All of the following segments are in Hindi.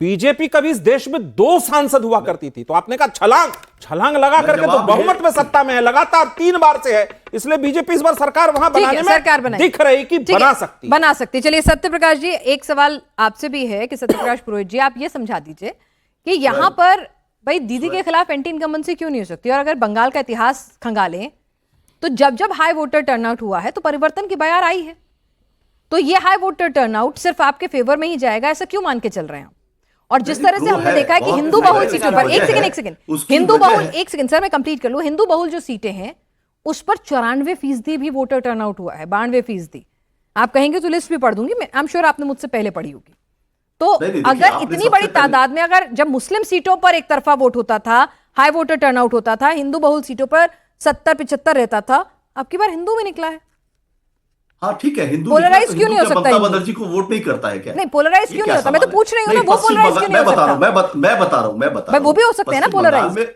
बीजेपी कभी इस देश में 2 सांसद हुआ करती थी, तो आपने कहा छलांग लगा करके तो बहुमत में सत्ता में है, लगातार 3 बार से है, इसलिए बीजेपी इस बार सरकार वहां बनाने में दिख रही कि बना सकती। चलिए सत्य प्रकाश जी, एक सवाल आपसे भी है कि सत्य प्रकाश पुरोहित जी, आप ये समझा दीजिए कि यहां पर भाई दीदी के खिलाफ एंटी इनकम्बेंसी क्यों नहीं हो सकती? और अगर बंगाल का इतिहास खंगालें तो जब जब हाई वोटर टर्नआउट हुआ है तो परिवर्तन की बयार आई है, तो ये हाई वोटर टर्नआउट सिर्फ आपके फेवर में ही जाएगा, ऐसा क्यों मान के चल रहे हैं? और जिस तरह से हमने देखा है कि हिंदू बहुल सीटों पर एक सेकंड हिंदू बहुल, एक सेकंड सर मैं कंप्लीट कर लूं, हिंदू बहुल जो सीटें हैं उस पर 94% भी वोटर टर्नआउट हुआ है, 92%। आप कहेंगे तो लिस्ट भी पढ़ दूंगी मैं, आई एम श्योर आपने मुझसे पहले पढ़ी होगी। तो अगर इतनी बड़ी तादाद में, अगर जब मुस्लिम सीटों पर एक तरफा वोट होता था, हाई वोटर टर्नआउट होता था, हिंदू बहुल सीटों पर 70-75 रहता था, अब की बार हिंदू में निकला है। हाँ ठीक है, हिंदू पोलराइज क्यों नहीं हो सकता? ममता बनर्जी को वोट नहीं करता है क्या? नहीं, पोलराइज क्यों नहीं होता? मैं तो पूछ रही हूँ ना, वो पोलराइज क्यों नहीं हो सकता? मैं बता रहा हूँ वो भी हो सकते हैं ना पोलराइज।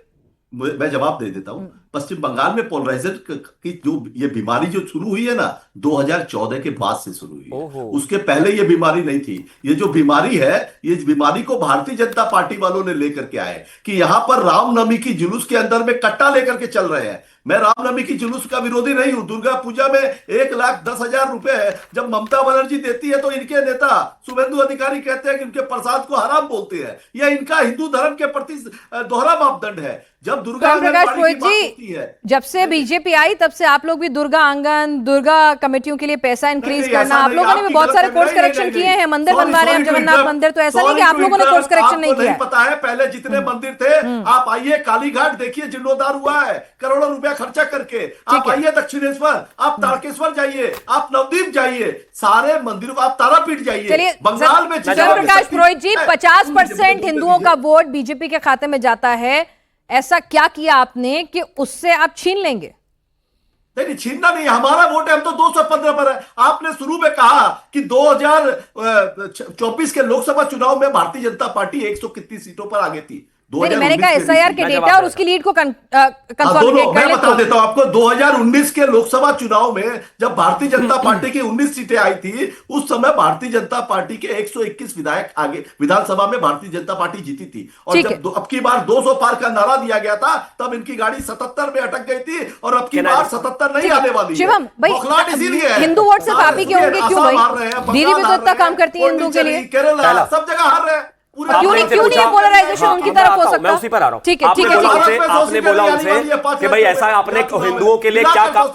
मैं जवाब दे देता हूं। पश्चिम बंगाल में पोलराइजेशन की जो ये बीमारी जो शुरू हुई है ना, 2014 के बाद से शुरू हुई है, उसके पहले ये बीमारी नहीं थी। ये जो बीमारी है, ये बीमारी को भारतीय जनता पार्टी वालों ने लेकर के आए कि यहां पर रामनवमी की जुलूस के अंदर में कट्टा लेकर के चल रहे हैं। मैं रामनवमी की जुलूस का विरोधी नहीं हूं। दुर्गा पूजा में 1,10,000 रुपए जब ममता बनर्जी देती है तो इनके नेता शुभेंदु अधिकारी कहते हैं कि उनके प्रसाद को हराम बोलते हैं। यह इनका हिंदू धर्म के प्रति दोहरा मापदंड है। जब दुर्गा जब से बीजेपी आई तब से आप लोग भी दुर्गा आंगन, दुर्गा कमेटियों के लिए पैसा इंक्रीज करना, आप लोगों ने भी बहुत सारे कोर्स करेक्शन किए हैं, मंदिर बनवा रहे हैं जगन्नाथ मंदिर, तो ऐसा नहीं कि आप लोगों ने कोर्स करेक्शन नहीं किया। पता है पहले जितने मंदिर थे, आप आइए कालीघाट देखिए, जीर्णोद्धार हुआ है करोड़ों रुपया खर्चा करके। आप आइए दक्षिणेश्वर, आप तारकेश्वर जाइए, आप नवदीप जाइए, सारे मंदिरों, आप तारापीठ जाइए। बंगाल में प्रकाश पुरोहित जी, 50% हिंदुओं का वोट बीजेपी के खाते में जाता है, ऐसा क्या किया आपने कि उससे आप छीन लेंगे? नहीं, छीनना नहीं, हमारा वोट है, हम तो 215 पर है। आपने शुरू में कहा कि 2024 के लोकसभा चुनाव में भारतीय जनता पार्टी 100 कितनी सीटों पर आगे थी। मैंने कहा एसआईआर के डेटा और उसकी लीड को कंसोलिडेट कर मैं बता देता हूं आपको। 2019 के लोकसभा चुनाव में जब भारतीय जनता पार्टी की 19 सीटें आई थी, उस समय भारतीय जनता पार्टी के 121 विधायक आगे विधानसभा में भारतीय जनता पार्टी जीती थी। और जब अब की बार 200 पार का नारा दिया गया था, तब इनकी गाड़ी 77 में अटक गई थी और अब की बार 77 नहीं आने वाली। शिवम भाई, इसीलिए हिंदू वोट सिर्फ आप ही के होंगे क्यों भाई? दीदी भी तो इतना काम करती है हिंदू के लिए, केरला सब जगह हार रहे हैं। क्यों नहीं पोलराइजेशन उनकी तरफ हो सकता? मैं उसी पर आ रहा हूं। ठीक है, आपने बोला उनसे कि भाई ऐसा आपने हिंदुओं के लिए क्या काम,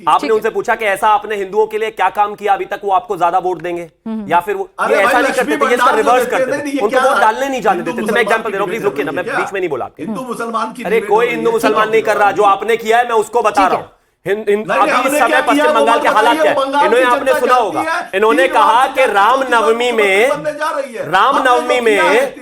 आपने उनसे पूछा कि ऐसा आपने हिंदुओं के लिए क्या काम किया अभी तक, वो आपको ज्यादा वोट देंगे, या फिर वो ऐसा नहीं करते थे, इसका रिवर्स करते थे, उनको वोट डालने नहीं जाने देते थे। मैं एग्जांपल दे रहा हूं, प्लीज रुकिए ना, मैं बीच में नहीं बोला। हिंदू मुसलमान की, अरे कोई हिंदू मुसलमान नहीं कर रहा, जो आपने किया है मैं उसको बता रहा हूं। अभी इस समय पश्चिम बंगाल के हालात क्या है, इन्होंने आपने सुना होगा, इन्होंने कहा कि रामनवमी में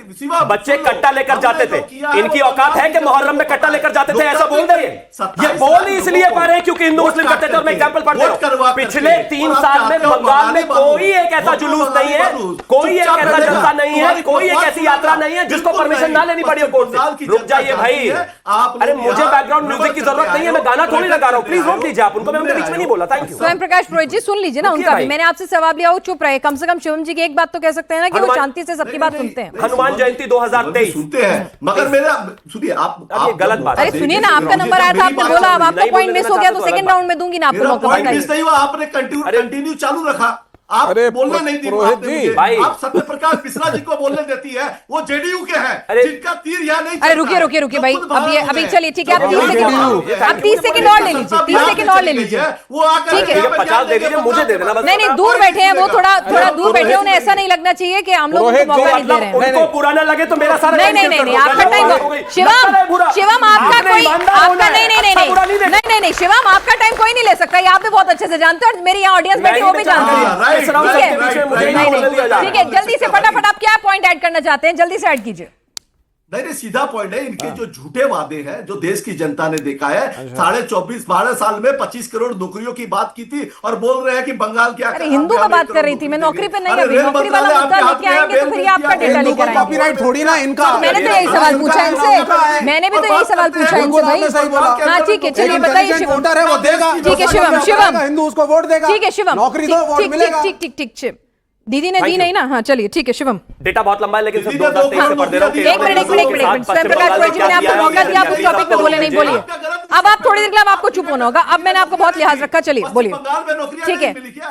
बच्चे कट्टा लेकर जाते थे। इनकी औकात है कि मुहर्रम में कट्टा लेकर जाते थे, ऐसा बोल रहे हैं। ये बोल इसलिए पा रहे हैं क्योंकि हिंदू मुस्लिम करते थे। और मैं एग्जांपल पढ़ रहा हूं, पिछले 3 साल में बंगाल में कोई एक ऐसा जुलूस नहीं है, कोई एक ऐसा जलसा नहीं है, कोई एक ऐसी यात्रा नहीं है जिसको परमिशन ना लेनी पड़ी हो कोर्ट से। रुक जाइए भाई, अरे मुझे बैकग्राउंड म्यूजिक की जरूरत नहीं है, मैं गाना थोड़ी लगा रहा हूं, प्लीज रोक दीजिए आप उनको, मैं उनके बीच में नहीं बोला। Thank you. स्वयं प्रकाश पुरोहित जी सुन लीजिए ना उनका भी, मैंने आपसे सवाल लिया, वो चुप रहे। कम से कम शिवम जी की एक बात तो कह सकते हैं ना कि वो शांति से सबकी बात सुनते हैं। हनुमान जयंती 2023 सुनते हैं, मगर मेरा सुनिए, आप गलत बात। अरे सुनिए ना, आपका नंबर आया था, आपने बोला अब आपका पॉइंट मिस हो गया तो सेकंड राउंड में दूंगी ना आपको मौका। आपने कंटिन्यू चालू रखा, आप बोलने नहीं दी भाई। आप सत्य प्रकाश मिश्रा जी को बोलने देती है, वो जेडीयू के हैं, जिनका तीर यहाँ नहीं। अरे रुकिए भाई, अभी चलिए ठीक है, आप 30 सेकंड और ले लीजिए, 30 सेकंड और ले लीजिए, ठीक है। 50 दे दीजिए, मुझे दे देना बस। नहीं दूर बैठे हैं वो, थोड़ा दूर बैठे हैं, उन्हें ऐसा नहीं लगना चाहिए कि हम लोग उनको मौका नहीं दे रहे हैं। उनको पुराना लगे तो मेरा सारा नहीं आपका टाइम, शिवम आपका कोई, आपका नहीं शिवम आपका टाइम कोई नहीं ले सकता, ये आप भी बहुत अच्छे से जानते हैं और मेरी यहाँ ऑडियंस बैठी वो भी जानती है। ठीक है, जल्दी से फटाफट आप क्या पॉइंट ऐड करना चाहते हैं, जल्दी से ऐड कीजिए। नहीं सीधा पॉइंट है, इनके जो झूठे वादे हैं जो देश की जनता ने देखा है। 12 साल में 25 करोड़ नौकरियों की बात की थी और बोल रहे हैं कि बंगाल क्या। अरे हिंदू का बात कर रही थी मैं, नौकरी पे नहीं, अभी नौकरी वाला मुद्दा लेके आएंगे तो फिर आपका डेटा लेकर आएंगे। कॉपीराइट थोड़ी ना इनका। मैंने तो यही सवाल पूछा इनसे, मैंने भी तो यही सवाल पूछा इनसे भाई। हाँ ठीक है, चलिए बताइए शिवम। वोटर है वो देगा, ठीक है शिवम, हिंदू उसको वोट देगा, ठीक है शिवम, नौकरी दो वोट मिलेगा। ठीक। दीदी ने दी नहीं ना। हाँ चलिए ठीक है शिवम। डेटा बहुत लंबा है लेकिन सिर्फ दीदी ने 2023 से पढ़ दे रहा हूं कि एक मिनट स्वयं प्रकाश पुरोहित जी, मैंने आपको मौका दिया, आप उस टॉपिक पे बोले नहीं, बोलिए। अब आप थोड़ी देर के लिए आपको चुप होना होगा, अब मैंने आपको बहुत लिहाज रखा, चलिए बोलिए। बंगाल में नौकरियां ठीक नहीं है। मिली क्या?